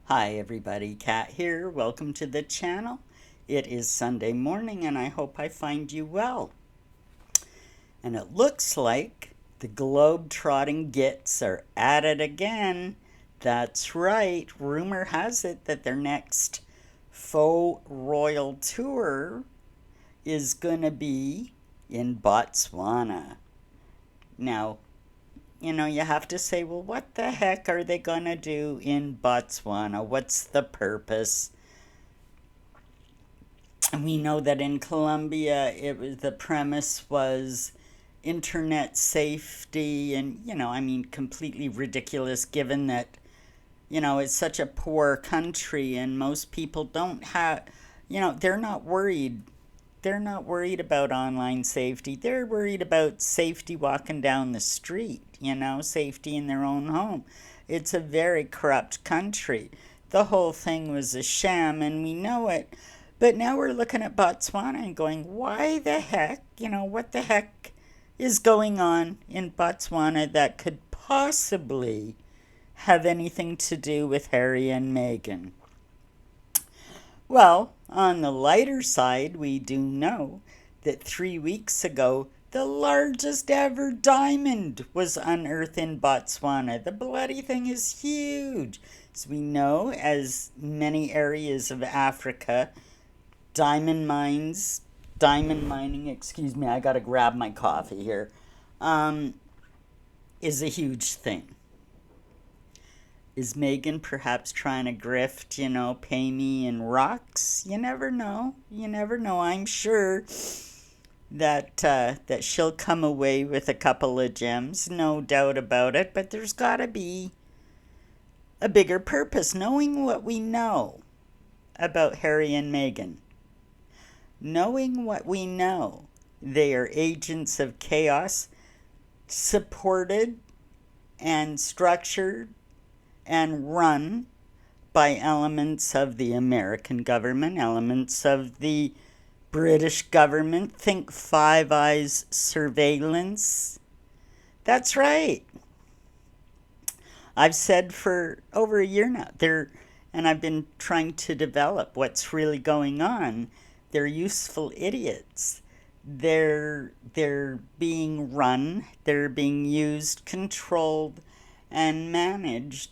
Hi everybody, Kat here. Welcome to the channel. It is Sunday morning and I hope I find you well. And it looks like the globe-trotting gits are at it again. That's right. Rumor has it that their next faux royal tour is going to be in Botswana. Now, you have to say, well, what the heck are they going to do in Botswana? What's the purpose? We know that in Colombia, the premise was internet safety, and completely ridiculous given that it's such a poor country and most people don't have, they're not worried. They're not worried about online safety. They're worried about safety walking down the street, safety in their own home. It's a very corrupt country. The whole thing was a sham, and we know it. But now we're looking at Botswana and going, why the heck, what the heck is going on in Botswana that could possibly have anything to do with Harry and Meghan? Well, on the lighter side, we do know that 3 weeks ago, the largest ever diamond was unearthed in Botswana. The bloody thing is huge. As we know, as many areas of Africa, diamond mining, excuse me, I gotta grab my coffee here, um, is a huge thing. Is Megan perhaps trying to grift, pay me in rocks? You never know. You never know. I'm sure that she'll come away with a couple of gems, no doubt about it. But there's got to be a bigger purpose. Knowing what we know about Harry and Meghan, knowing what we know, they are agents of chaos, supported and structured and run by elements of the American government, elements of the British government. Think Five Eyes surveillance. That's right. I've said for over a year now, and I've been trying to develop what's really going on. They're useful idiots. They're being run, they're being used, controlled, and managed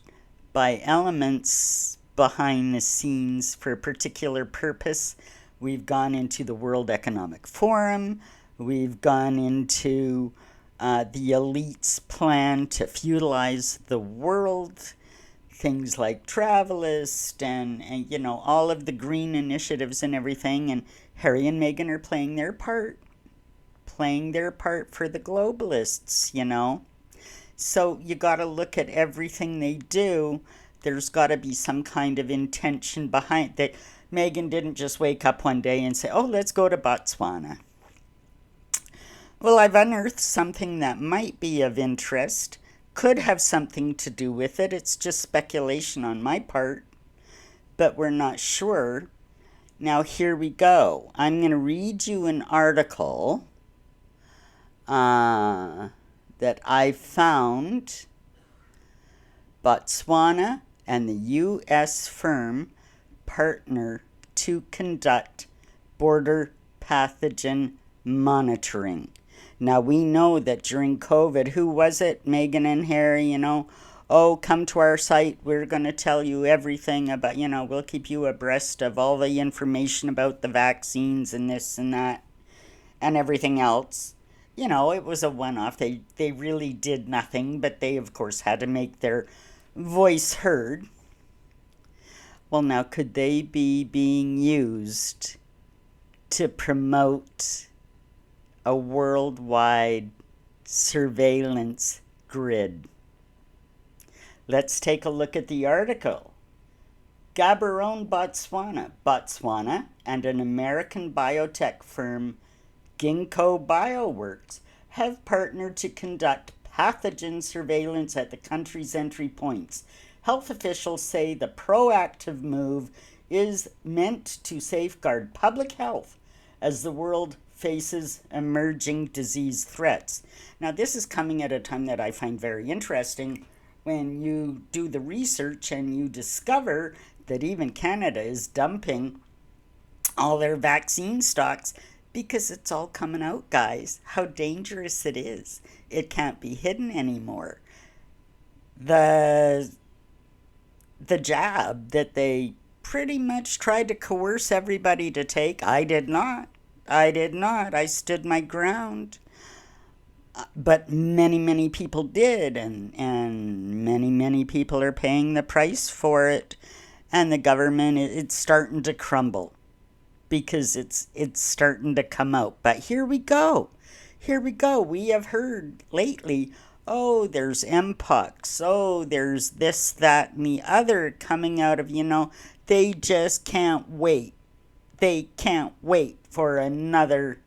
by elements behind the scenes for a particular purpose. We've gone into the World Economic Forum. We've gone into the elite's plan to feudalize the world. Things like Travelist and all of the green initiatives and everything. And Harry and Meghan are playing their part for the globalists. So you got to look at everything they do. There's got to be some kind of intention behind that. Meghan didn't just wake up one day and say, oh, let's go to Botswana. Well, I've unearthed something that might be of interest, could have something to do with it. It's just speculation on my part, but we're not sure. Now, here we go. I'm going to read you an article that I found. Botswana and the U.S. firm partner to conduct border pathogen monitoring. Now, we know that during COVID, who was it? Meghan and Harry, oh, come to our site. We're going to tell you everything about, we'll keep you abreast of all the information about the vaccines and this and that and everything else. It was a one-off. They really did nothing, but they, of course, had to make their voice heard. Well, now, could they be being used to promote a worldwide surveillance grid? Let's take a look at the article. Gaborone, Botswana, and an American biotech firm, Ginkgo Bioworks, have partnered to conduct pathogen surveillance at the country's entry points. Health officials say the proactive move is meant to safeguard public health as the world faces emerging disease threats. Now, this is coming at a time that I find very interesting. when you do the research and you discover that even Canada is dumping all their vaccine stocks because it's all coming out, guys, how dangerous it is. It can't be hidden anymore. The the jab that they pretty much tried to coerce everybody to take, I did not. I did not. I stood my ground. But many, many people did, and many, many people are paying the price for it. And the government, it's starting to crumble because it's starting to come out. But here we go. Here we go. We have heard lately, oh, there's mpox. Oh, there's this, that, and the other coming out of, they just can't wait. They can't wait for another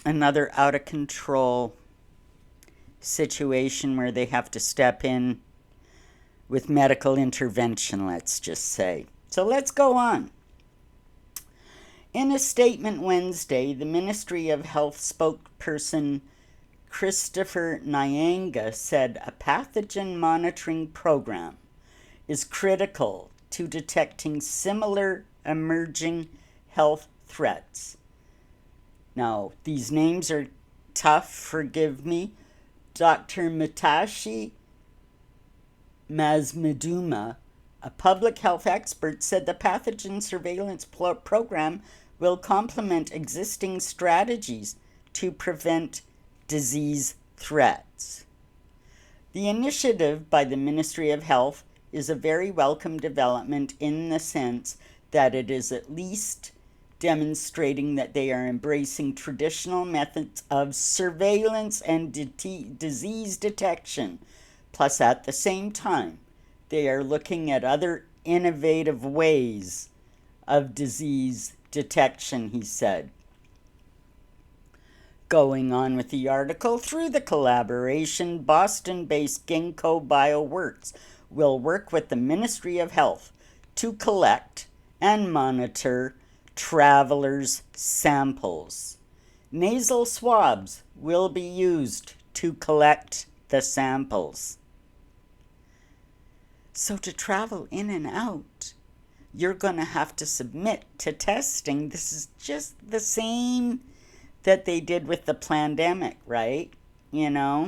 out of control situation where they have to step in with medical intervention, let's just say. So let's go on. In a statement Wednesday, the Ministry of Health spokesperson Christopher Nyanga said a pathogen monitoring program is critical to detecting similar emerging health threats. Now, these names are tough, forgive me. Dr. Matashi Mazmuduma, a public health expert, said the pathogen surveillance program will complement existing strategies to prevent disease threats. The initiative by the Ministry of Health is a very welcome development in the sense that it is at least demonstrating that they are embracing traditional methods of surveillance and disease detection. Plus, at the same time, they are looking at other innovative ways of disease detection, he said. Going on with the article, through the collaboration, Boston-based Ginkgo Bioworks will work with the Ministry of Health to collect and monitor travelers' samples. Nasal swabs will be used to collect the samples. So to travel in and out, you're going to have to submit to testing. This is just the same that they did with the pandemic, right? The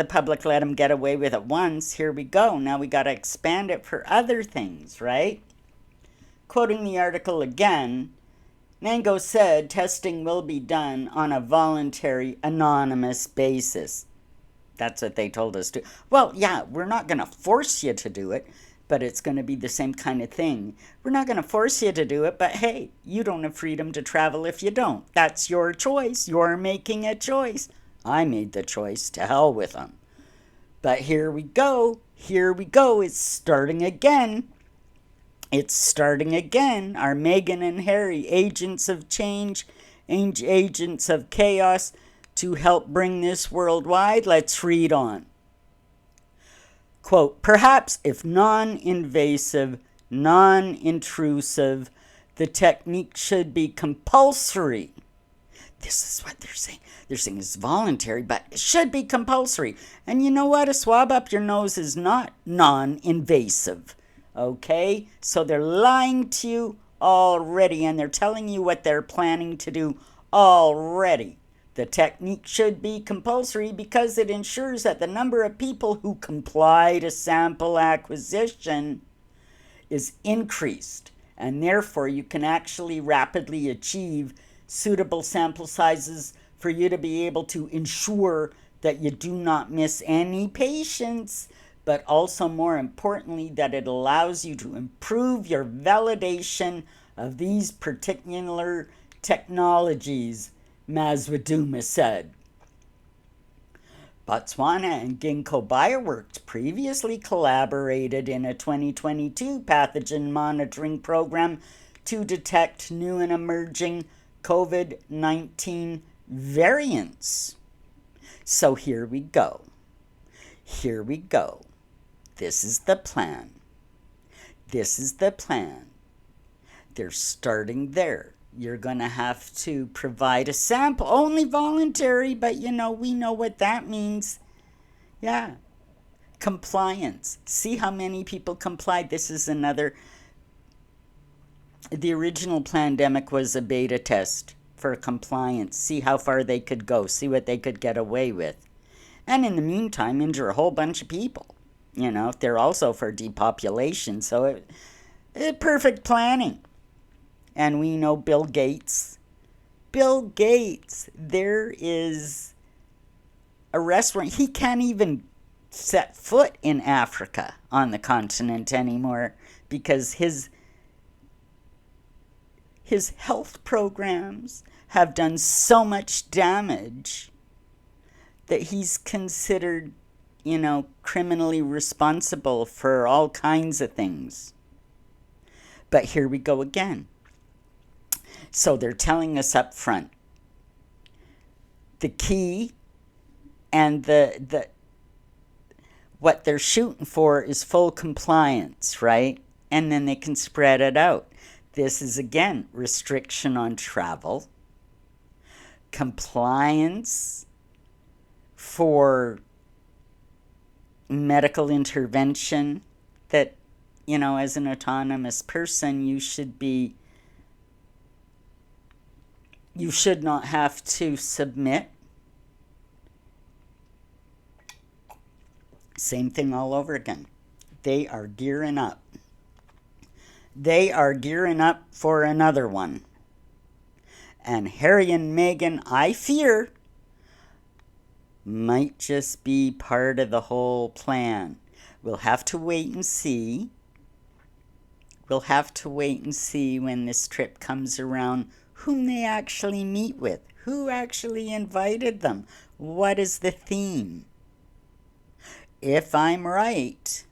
public let them get away with it once. Here we go. Now we got to expand it for other things, right? Quoting the article again, Nango said testing will be done on a voluntary, anonymous basis. That's what they told us to. Well, yeah, we're not going to force you to do it, but it's going to be the same kind of thing. We're not going to force you to do it, but hey, you don't have freedom to travel if you don't. That's your choice. You're making a choice. I made the choice. To hell with them. But here we go. Here we go. It's starting again. It's starting again. Are Meghan and Harry agents of change, agents of chaos to help bring this worldwide? Let's read on. Quote, perhaps if non-invasive, non-intrusive, the technique should be compulsory. This is what they're saying. They're saying it's voluntary, but it should be compulsory. And you know what? A swab up your nose is not non-invasive. Okay? So they're lying to you already, and they're telling you what they're planning to do already. The technique should be compulsory because it ensures that the number of people who comply to sample acquisition is increased, and therefore you can actually rapidly achieve suitable sample sizes for you to be able to ensure that you do not miss any patients, but also more importantly that it allows you to improve your validation of these particular technologies, Mazwaduma said. Botswana and Ginkgo Bioworks previously collaborated in a 2022 pathogen monitoring program to detect new and emerging COVID-19 variants. So here we go. Here we go. This is the plan. This is the plan. They're starting there. You're going to have to provide a sample, only voluntary, but we know what that means. Yeah. Compliance. See how many people complied. This is another. The original pandemic was a beta test for compliance. See how far they could go. See what they could get away with. And in the meantime, injure a whole bunch of people. They're also for depopulation. So perfect planning. And we know Bill Gates. Bill Gates, there is a restaurant. He can't even set foot in Africa on the continent anymore because his health programs have done so much damage that he's considered, criminally responsible for all kinds of things. But here we go again. So they're telling us up front the key and the what they're shooting for is full compliance, right? And then they can spread it out. This is again restriction on travel, compliance for medical intervention that, as an autonomous person, you should not have to submit. Same thing all over again. They are gearing up. They are gearing up for another one. And Harry and Meghan, I fear, might just be part of the whole plan. We'll have to wait and see. We'll have to wait and see when this trip comes around whom they actually meet with. Who actually invited them? What is the theme? If I'm right,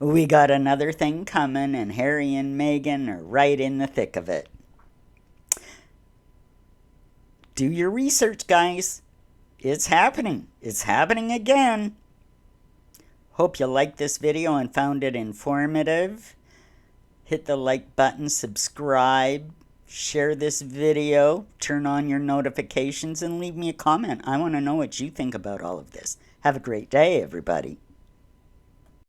we got another thing coming, and Harry and Meghan are right in the thick of it. Do your research, guys. It's happening. It's happening again. Hope you liked this video and found it informative. Hit the like button, subscribe, share this video, turn on your notifications, and leave me a comment. I want to know what you think about all of this. Have a great day, everybody.